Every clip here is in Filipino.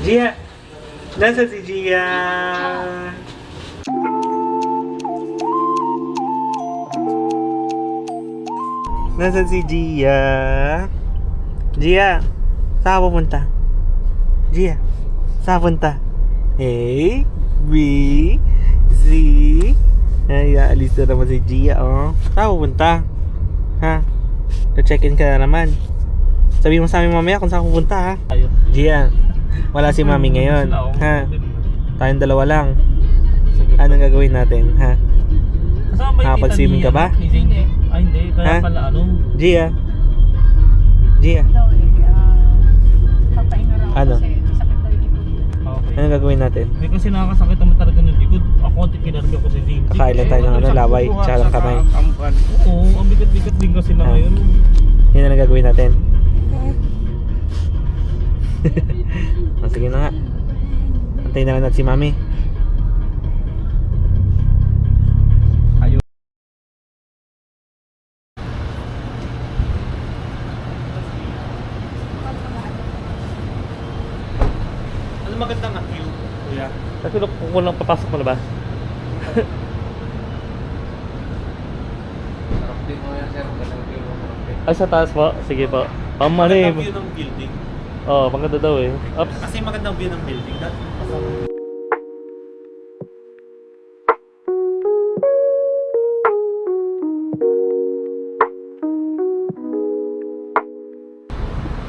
Gia! Nasaan si Gia? Nasaan si Gia? Gia! Saan ka pupunta? Gia! Saan ka punta? A, B, C. Ay, aalis na naman si Gia, oh. Saan ka pupunta? Ha? Na-check-in ka na naman. Sabi mo sa amin mamaya kung saan ka pupunta, ha? Gia, wala si Mami ngayon, ha? Tayong dalawa lang. Anong gagawin natin, ha? Nakapag-swimming ka ba? Ay, hindi. Kaya pala ano? Gia. Gia. Papahinga raw Ano? kasi sakit daw yung likod. Okay. Anong gagawin natin? May kasi nakakasakit naman talaga ng likod. Ako, kinarga ko si Zing. Kakain lang tayo ng laway, tsaka ng kamay. Oo, ang bigat-bigat din kasi na ngayon. Yun ang gagawin natin. Sige na nga. Antayin na lang natin si Mami. Ano magandang view, kuya? Kasi kung walang papasok mo na ba? Ay, sa taas po? Sige po. Magandang Pamanim. view ng building. Oo, maganda daw eh. Ups. Kasi magandang view ng building.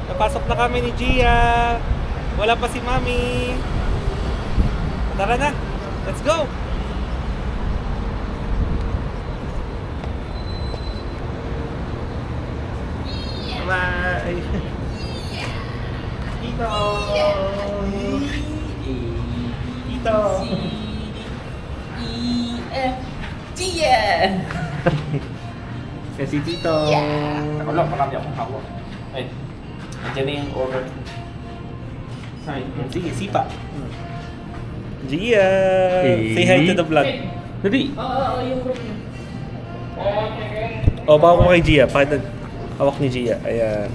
Napasok na kami ni Gia. Wala pa si Mami. Tara na. Let's go. Bye. Tito. Tito. Kasi Tito. Ako lang, marami akong hawak. Ay, nandiyan na yung order. Sign. Sige, sipa. Gia. Say hi to the vlog. Dali. Oo, yung group niya. O, baka ko kay Gia. Pakita. Hawak ni Gia. Ayan.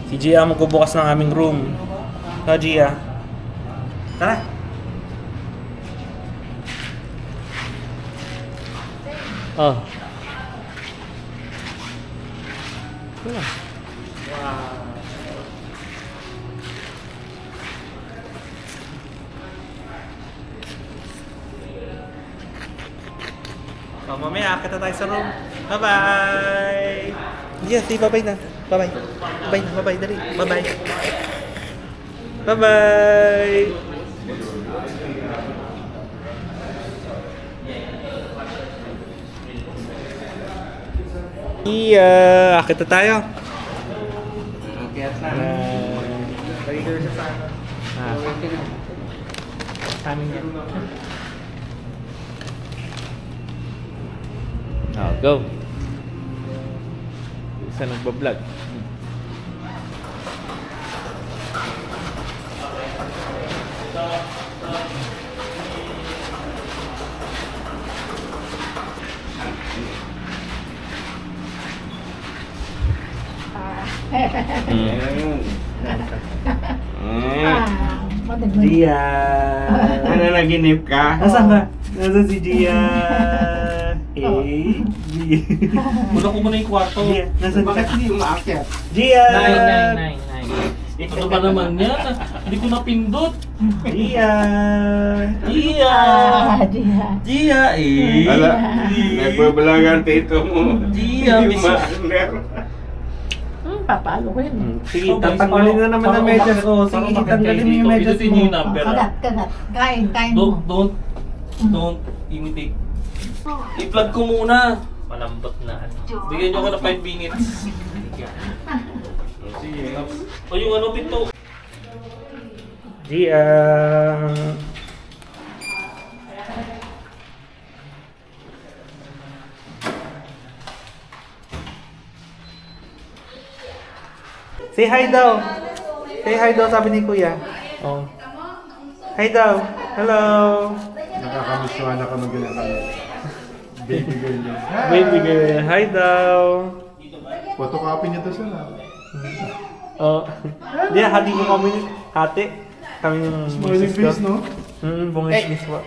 Si Gia ang magbubukas ng aming room. Ha, Gia? Tara. Ah. Wala. Wow. So, mamaya, akit na tayo sa room. Bye-bye! Yeah, say bye-bye na. Bye-bye. Bye na, bye-bye. Dali. Bye-bye. Bye-bye! Iya, akit na tayo. Kaya na. Lagi ka siya sa ano. Sa amin yan. Oh, go. Isa nagbablog. Madagdag. Gia! Ano naginip ka? Nasaan ka? Nasaan si Gia? Hey, Gia. Muna ko muna yung kwarto. Gia, nasaan Bakit ka? hindi umaakyat? Gia! Nine. Ano ba naman yan? Hindi ko napindot. Gia! Gia! Gia eh! Wala. Nagbabalagan tito mo. Gia, Hindi miss. ma-under. Papalo ko yun. Sige, Okay, tatanggalin na naman ng medyas ko. Sige, itanggalin mo yung medyas Ito mo. yung number. Kagat. Kain mo. Don't imitate. I-plug ko muna. Malambot na. Bigyan nyo ko na 5 minutes. Sige. O yung ano pinto. Gia! Say hi daw! Say hi daw, sabi ni Kuya. Oh. Hi daw! Hello! Nakakamisyohan ako ng ganyan kami. Baby girl niya. Baby girl, hi daw! Photocopy niya to sila. Oh. Di, hati mo kami. Hati. Kami yung Smiling face, no? bungis-ngis po.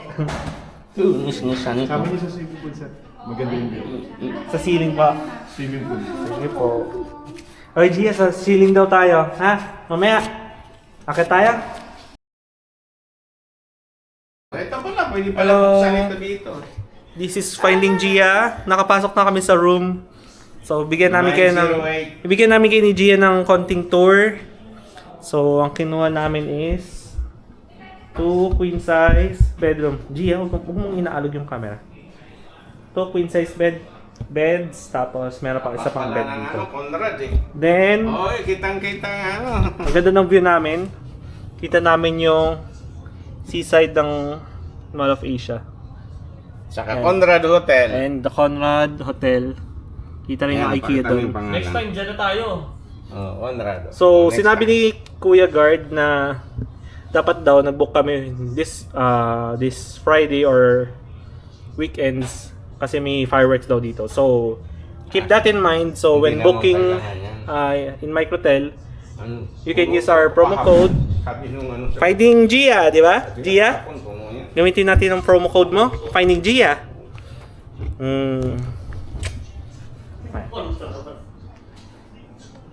Kami niya sa swimming pool, sir. Maganda yung view. Sa ceiling pa. Swimming pool. Sige po. Oy, Gia, sa ceiling daw tayo. Ha? Mamaya. Akit tayo? Ito pala, pwede Hello. salita dito. This is Finding Gia. Nakapasok na kami sa room. So, bigyan namin kayo ng... 908. Ibigyan namin kayo ni Gia ng konting tour. So, ang kinuha namin is 2 queen size bedroom. Gia, huwag mong inaalog yung camera. 2 queen size beds, tapos meron pang isa pang bed dito. Conrad eh. Then, Oy, kitang-kita ano. ang ganda ng view namin. Kita namin yung seaside ng Mall of Asia. Saka Conrad Hotel. And the Conrad Hotel. Kita rin yung IKEA doon. Next time, dyan na tayo. Oh, Conrad. So, Next sinabi time. ni Kuya Guard na dapat daw nag-book kami this Friday or weekends kasi may fireworks daw dito. So, keep that in mind. So, when Hindi naman booking kailangan in Microtel, Ano? you can use our promo code Sabi nung ano sa... Finding Gia, di ba? Gia? Tapon, puno yan. Gamitin natin ang promo code mo, Finding Gia.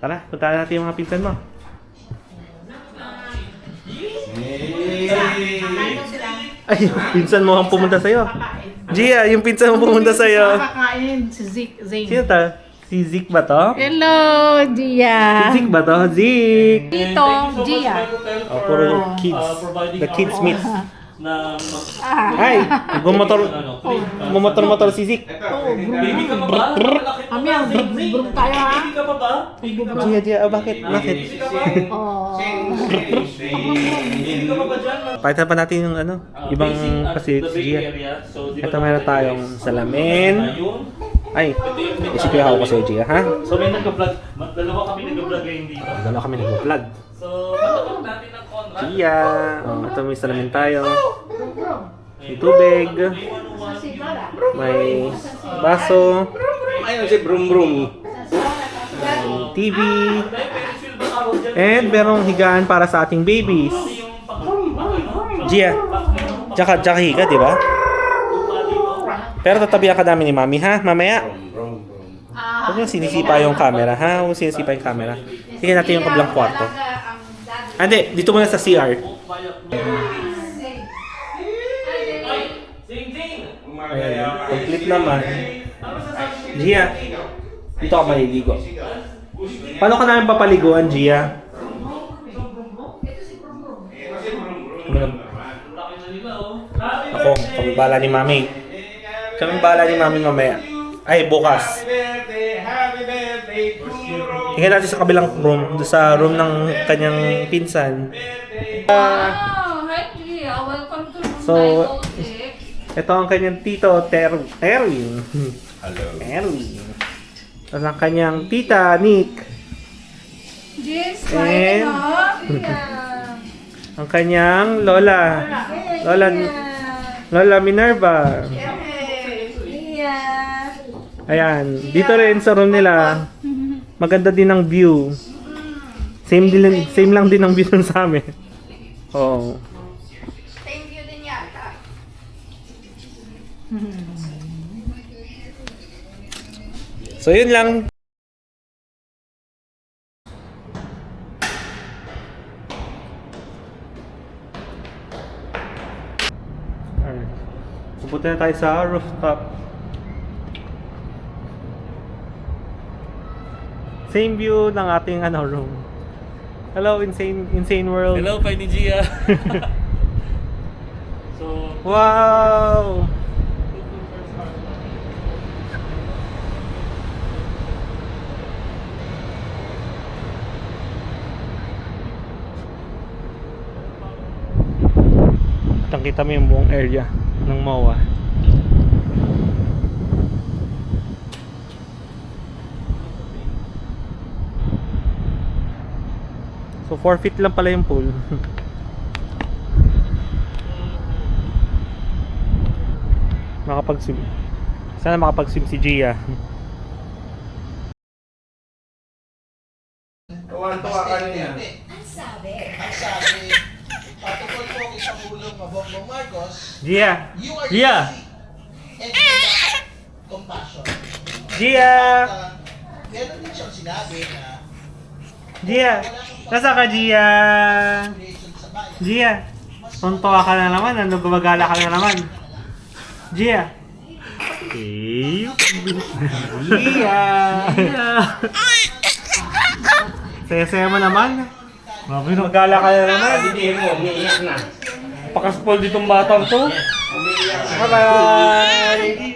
Tara, punta natin yung mga pinsan mo. Ay, pinsan mo ang pumunta sa'yo. Gia, yung pinsan mo pumunta sa'yo. Kakain si Zane. Sino ta? Si Zik ba to? Hello, Si Gia. Zik ba to? Zik! Dito, Gia. Oh, puro kids. The kids meet. Na, Ay, gumotor si Zik. baby ka pa ba? Kami ang brum tayo ha. Baby ka pa ba? Gia, Gia, oh, bakit? Bakit? Oh. Baby ka pa ba dyan? Pakita pa natin yung ano, ibang Facing at kasi the si Bay Gia. Area. So, di ba Ito meron tayong salamin. Ayun. Ay, isipin ako kasi Gia, ha? So, may nag-vlog. Dalawa kami nag-vlog ngayon dito. Dalawa kami nag-vlog. So, matapos natin ng Conrad. Gia, oh, ito may salamin tayo. May tubig. May baso. Ayun si Brum Brum. May TV. And merong higaan para sa ating babies. Gia, tsaka higa, di ba? Pero tatabihan ka namin ni Mami, ha? Mamaya. Brum Brum. Huwag yung sinisipa yung camera, ha? Huwag sinisipa yung camera. Tingnan natin yung kabilang kwarto. Ah, hindi. Dito muna sa CR. Ayan. Complete naman. Gia, dito ka maliligo. Paano ka namin papaliguan, Gia? Ako, kami bala ni Mami. Kami bala ni Mami mamaya. Ay, bukas. Happy birthday to Ro. Tingnan natin sa kabilang room, sa room ng kanyang pinsan. Oh, hi Gia. Welcome to room So, 906. ito ang kanyang tito, Terwin. Hello. Terwin. Tapos ang kanyang tita, Nick. Yes, And- right enough. Ang kanyang lola. Lola Minerva. Yeah. Ayan. Dito rin sa room nila. Maganda din ang view. Same lang din ang view nun sa amin. Oo. Thank you din yata. So yun lang. Alright. Pupunta na tayo sa rooftop. Same view ng ating room. Hello, insane world. Hello, Finding Gia. So, Wow! Kitang-kita mo yung buong area ng MOA. So 4 feet lang pala yung pool. Makapag-swim. Sana makapag-swim si Gia. Tuwan-tuwa ka niya. Ang sabi. Bongbong Marcos, Gia! you are Gia! easy and without compassion. Gia! Meron din siyang sinabi na Gia! Nasa ka, Gia? creation sa bayan. Gia! Tuntua ka na naman. Ano, gumagala ka na naman. Gia! Gia! Saya-saya mo naman. Gumagala ka na naman. Hindi mo, umiiyak na. Pakaspol ditong batang to. Bye-bye!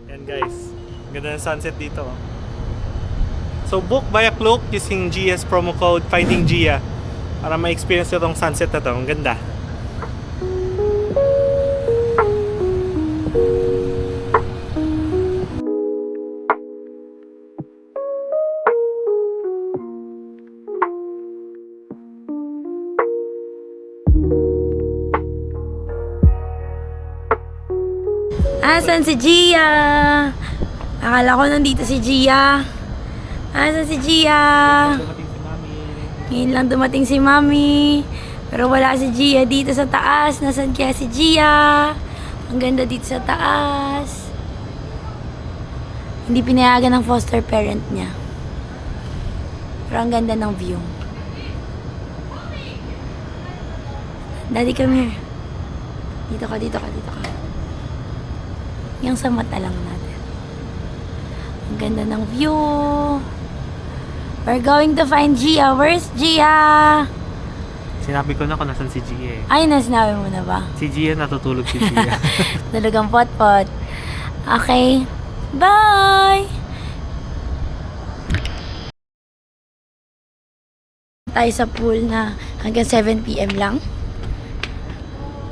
Yan guys, ang ganda ng sunset dito. So book via Klook using GS promo code Finding Gia para ma-experience nyo tong sunset na to. Ang ganda. Asan si Gia? Akala ko nandito si Gia. Asan si Gia? Ngayon lang dumating si Mami. Pero wala si Gia dito sa taas. Nasaan kaya si Gia? Ang ganda dito sa taas. Hindi pinayagan ng foster parent niya. Pero ang ganda ng view. Daddy, come here. Dito ka, dito ka, dito ka. Yung sa mata lang natin. Ang ganda ng view. We're going to find Gia. Where's Gia? Sinabi ko na kung nasan si Gia eh. Ay, nasinabi mo na ba? Si Gia, natutulog si Gia. Talagang pot-pot. Okay. Bye! Tayo sa pool na hanggang 7 p.m. lang.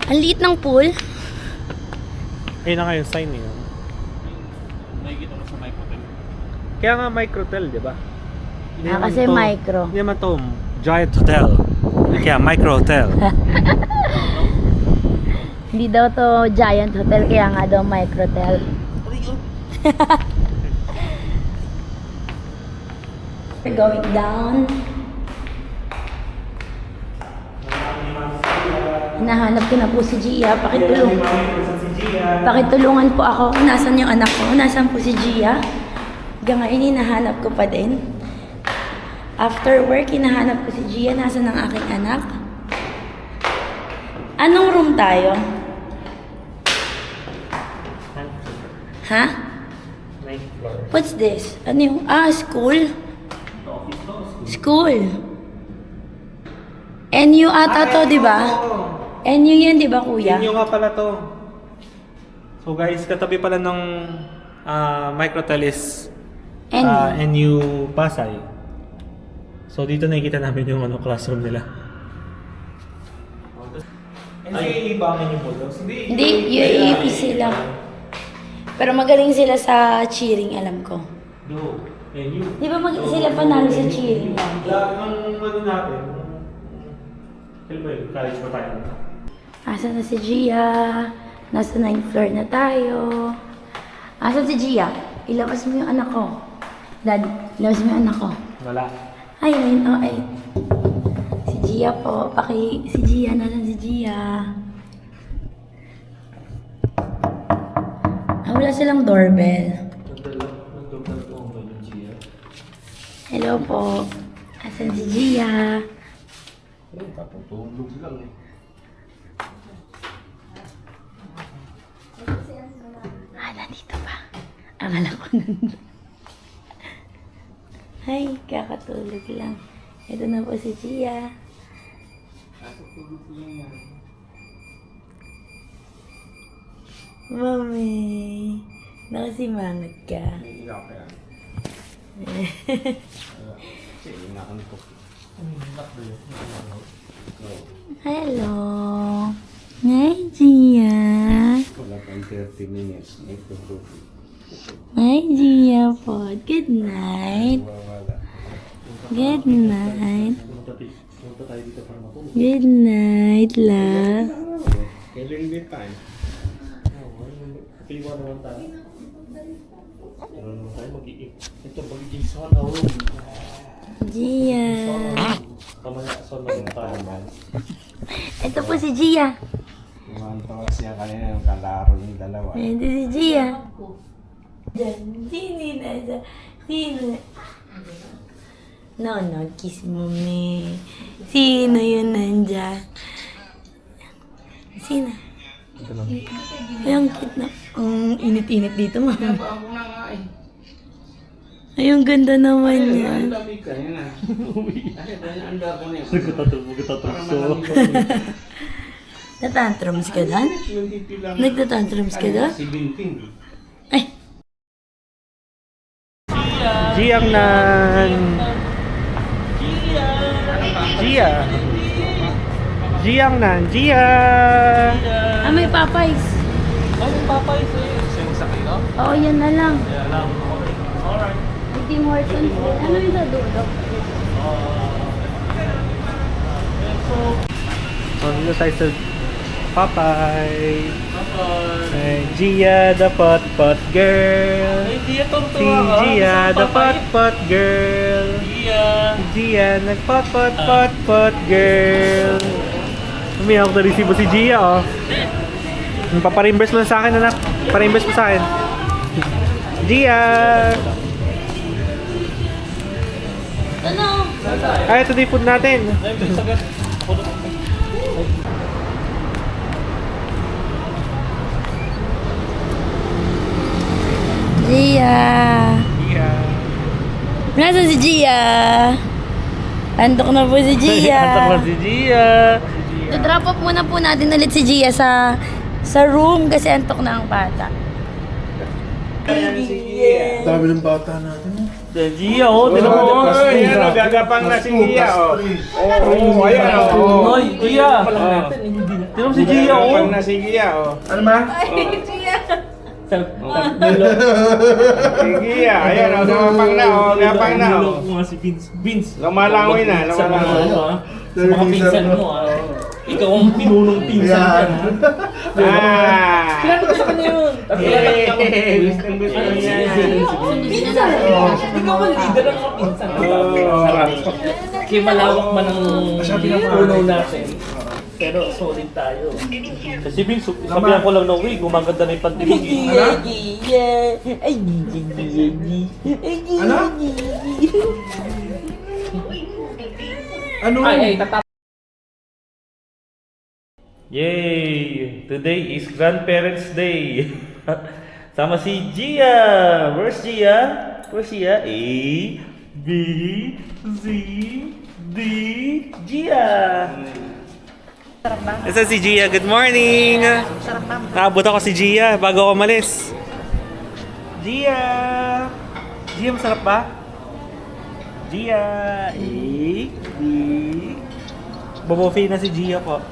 Ang liit ng pool. Ayun na nga yung sign yun. Nakikita mo sa microphone. Kaya nga microtel, di ba? Hindi naman Kasi to- micro. Hindi naman to giant hotel. Kaya micro hotel. Hindi daw to giant hotel, kaya nga daw microtel. We're going down. Hinahanap ko na po si Gia. Pakitulungan po ako kung nasan yung anak ko. Nasaan po si Gia? Hanggang ngayon, hinahanap ko pa din. After work, hinahanap ko si Gia. Nasaan ang aking anak? Anong room tayo? Ha? What's this? Ano yung... school? School. NU ata to, di ba? NU yan, di ba, kuya? Inyo nga pala to. So guys, katabi pala ng microtel is NU Pasay. So dito nakikita namin yung classroom nila. NCAA ba ang inyong bulldogs? Hindi, UAAP sila. Pero magaling sila sa cheering, alam ko. Do. NU. Di ba sila panalo sa cheering? Ang ano natin, kailan ba yun? College pa tayo. Asan na si Gia? Nasa 9th floor na tayo. Asan si Gia? Ilabas mo yung anak ko. Dad, ilabas mo yung anak ko. Wala. Ay, 908. Si Gia po. Si Gia. Nasaan si Gia? Wala silang doorbell. Hello po. Asan si Gia? Patutulog lang eh. Nandito pa. Akala ko nandun. Ay, kakatulog lang. Ito na po si Gia. Mami, nakasimangat ka. Iiyak ka yan. Kasi inakan ko. Hello. Hi, Gia. Wala pang 30 minutes. Ito po. Hi, Gia po. Good night. Wala. Good night. Good night, love. Kailan din tayo? Piwa naman tayo. Ano naman tayo mag-iip? Ito, magiging sana ako. Gia. Kamaya, sana naman tayo man. Ito po si Gia. Umantawas siya kanina yung kalaro yung dalawa. Ito si Gia. Sino na? Sino? No, kiss mo, me. Sino yun nandyan? Sino? Ay, ang cute na. Ang init-init dito, ma'am. Ay, ang ganda naman yan. Natatantrums ka doon? Nagtatantrums ka doon? Ay, Jiang nan. Jia. Jiang nan. Jia. may Popeyes. Ay, yung Popeyes eh. Same sa kayo? Oo, yan na lang. Kaya lang. Alright. May Tim Hortons. Ano yung sa dulo? Oh, dito tayo sa Popeye. Bye-bye. Ay, Gia the pot girl. Ay, Gia, Si tuwa ka. Gia Gusto the mo Popeye? pot girl. Gia. Gia nagpot girl. Umiyak na resibo si Gia, oh. Papareimburse mo na sa akin, anak. Pareimburse mo sa akin. Gia! Ano? Ay, ito na yung food natin. Ay, may sagat. Ako na. Gia. Gia. Nasaan si Gia? Antok na po si Gia. Antok na si Gia. I-drop off muna po natin ulit si Gia sa room kasi antok na ang bata. Dami ng bata natin. Gia, oh. Tinan mo. Ayan o, gagapang na si Gia o. Oo, ayan o. Ay, Gia. Tinan mo si Gia, oh. Gagapang na si Gia o. Ano ba? Si Gia, ayan o, gagapang na o, gagapang na o. Niloko nga si Vince. Vince. Lumalangoy na, Sa mga lumalangoy. ano, ah. Sa mga pinsan mo, ah. Ikaw ang pinunong pinsan Yan. ka. Ah! Kilala ko sa kanya yun. Gustong gusto niya. Pinsan! Ikaw ang leader ng mga pinsan. Kaya malawak man ang puno natin. Pero solid tayo. Kasi Vince, sabihan ko lang na uwi, gumaganda na yung pandilig. Ano? Ay, tatap. Yay! Today is Grandparents' Day. Sama si Gia. Where's Gia? Where's Gia? A, B, Z, D, Gia. Ito si Gia. Good morning. Naabot ako si Gia bago ako umalis. Gia. Gia, masarap ba? Gia. A, B. Bobofe na si Gia po.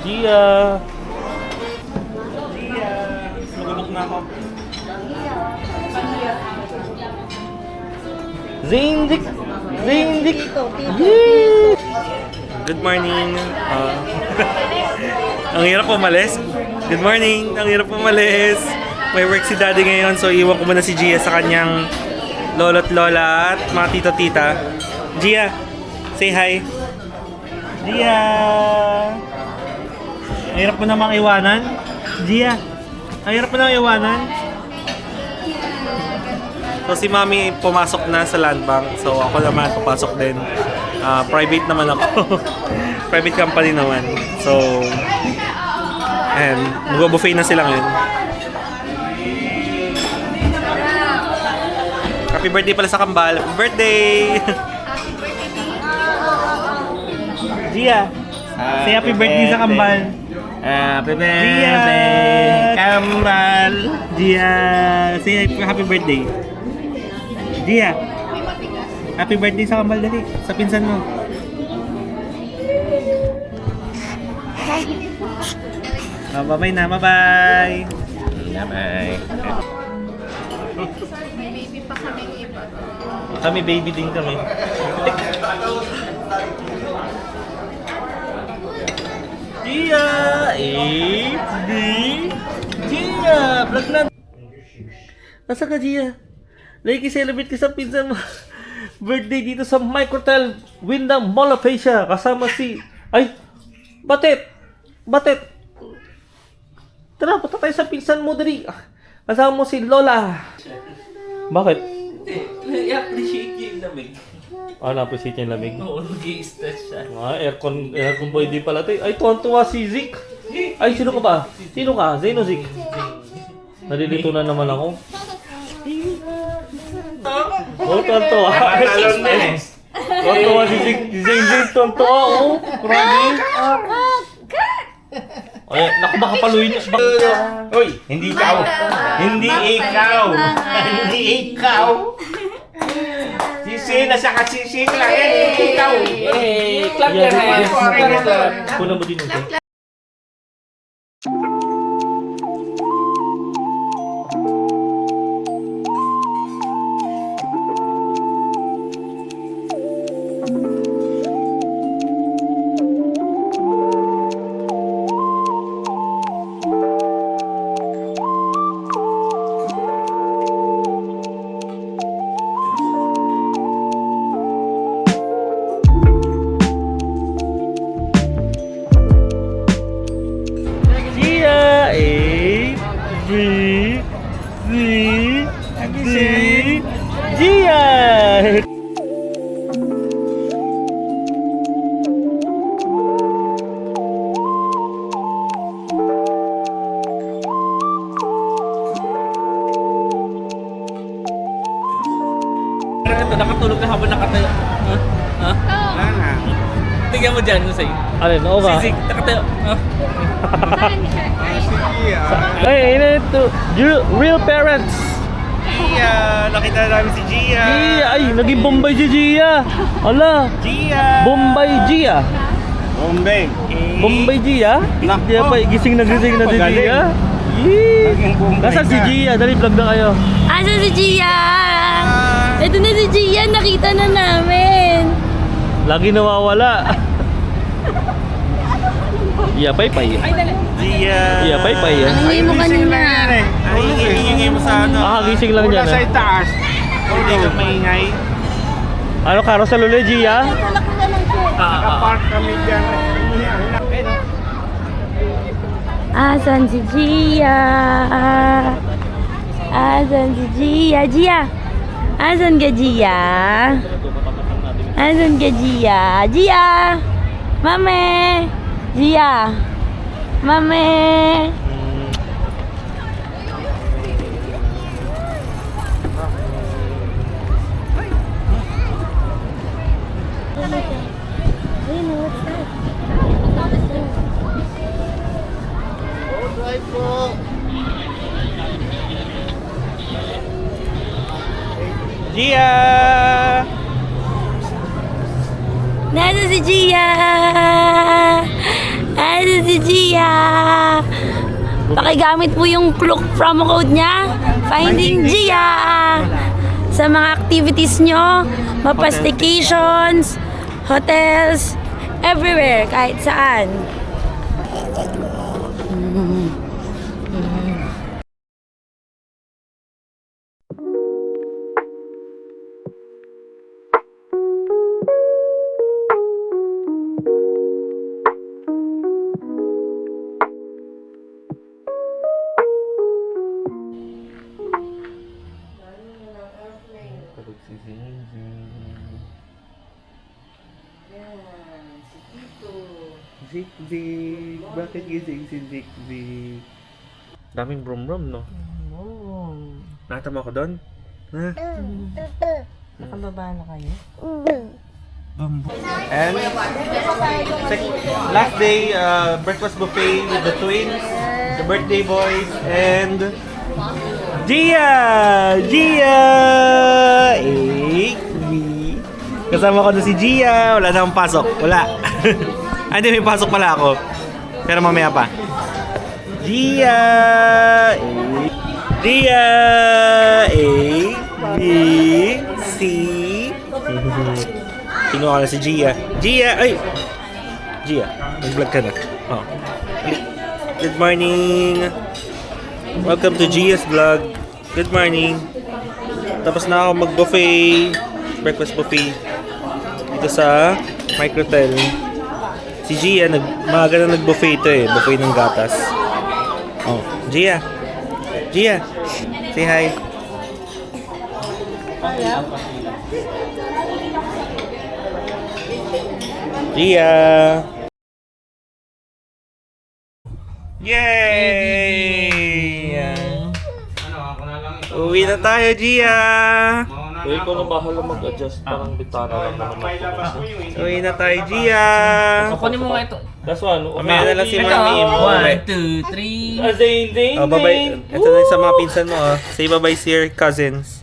Gia. Gia. Nagulok na ako. Zindik. Zindik. Yee! Good morning. Ang hirap umalis. Good morning. Ang hirap umalis. May work si daddy ngayon, so iwan ko muna si Gia sa kanyang lolo't lola at mga tito-tita. Gia, say hi. Gia. Ang hirap mo namang iwanan. Gia, ang hirap mo namang iwanan. So si Mami pumasok na sa land bank. So ako naman papasok din. Private naman ako. Private company naman. So, and mag-buffet na sila ngayon. Happy birthday pala sa Kambal. Happy birthday! Gia, say happy birthday sa Kambal. Happy birthday, Kambal. Gia, say happy birthday. Gia, happy birthday sa Kambal dali. Sa pinsan mo. Bye-bye na, bye-bye. Bye. baby pa kaming iba. Kami baby din kami. Gia! A, B, Gia! Vlog na! Nasa ka, Gia? Nakikiselebrate ka sa pinsan mo. Birthday dito sa Microtel Windham Mall of Asia. Kasama si... Ay! Batet! Batet! Tara, punta tayo sa pinsan mo, dali. Kasama mo si Lola. Bakit? I-appreciate niya yung lamig. Na-appreciate niya yung lamig. Oo, nag-i-stress siya. Aircon boy din pala tayo. Ay, tuwan-tuwa si Zik. Ay, sino ka ba? Sino ka? Zeno Zik. Nalilito na naman ako. Oh, tuwan-tuwa. Tuwan-tuwa si Zik. Zik, tuwan-tuwa. Oh, grabe. Ay, naku, baka paluin niya. Uy, hindi ikaw. Hindi ikaw. Hindi ikaw. Sisi, nasa kasisi lang yan. Hindi ikaw. Clap your hands. Kuna mo din ito. Gia! A, B, C, D, Gia! Nakatulog na habang nakatayo. Ha? Wala na. Tingnan mo dyan, Nusay. Alin, oo ba? Sisig, nakatayo. Sige ah. Hey, ito. Real parents. Gia, nakita na namin si Gia. Gia! Ay, naging Bombay si Gia! Ala! Gia. Bombay Gia! Bombay. Bombay Gia? Nako. Gia pa, gising na si Magaling. Gia. Yee! Naging Bombay Nasaan si ka. Gia? Dali, vlog na kayo. Asa si Gia? Ito na si Gia, nakita na namin. Lagi nawawala. Gia, pay-pay. Gia. Gia, pay-pay. Nangingi mo kanina. Ay, hihingi mo sa ano. Gising lang Wala yan. sa itaas. Hindi ka maingay. Ano, carousel ulit, Gia? Nakapark kami dyan. Asan si Gia? Asan si Gia? Gia? Asan ka, Gia? Asan ka, Gia? Gia? Mame? Gia? Mame? Gia! Nasa si Gia? Nasa si Gia? Pakigamit mo yung promo code niya. Finding Gia. Sa mga activities nyo, mapastications, hotels, everywhere, kahit saan. Zik, Zik. Bakit gising si Zik, Zik? Daming brum-brum, no? Nakita mo ako doon? Ha? Nakababa na kayo? And last day, breakfast buffet with the twins, the birthday boys, and Gia! Gia! Kasama ko na si Gia. Wala na akong pasok. Wala. Ay, hindi, may pasok pala ako. Pero mamaya pa. Gia! Gia! Kinuha na si Gia. Gia! Ay! Gia, nag-vlog ka na. Oh. Good morning! Welcome to Gia's vlog. Good morning! Tapos na ako mag-buffet. Breakfast buffet. Dito sa Microtel. Si Gia, maaga na nag-buffet ito eh. Buffet ng gatas. Oh, Gia! Gia! Say hi! Gia! Yay! Uwi na tayo, Gia! Uy, ikaw na bahala mag-adjust. Parang bitara lang naman ako kasi. Uwi na tayo, Gia! Kunin mo nga ito. That's one. Mamaya na lang si Mami. 1, 2, 3. Ding, ding, Oh, bye-bye. Ito na yung sa mga pinsan mo, oh. Say bye-bye to your cousins.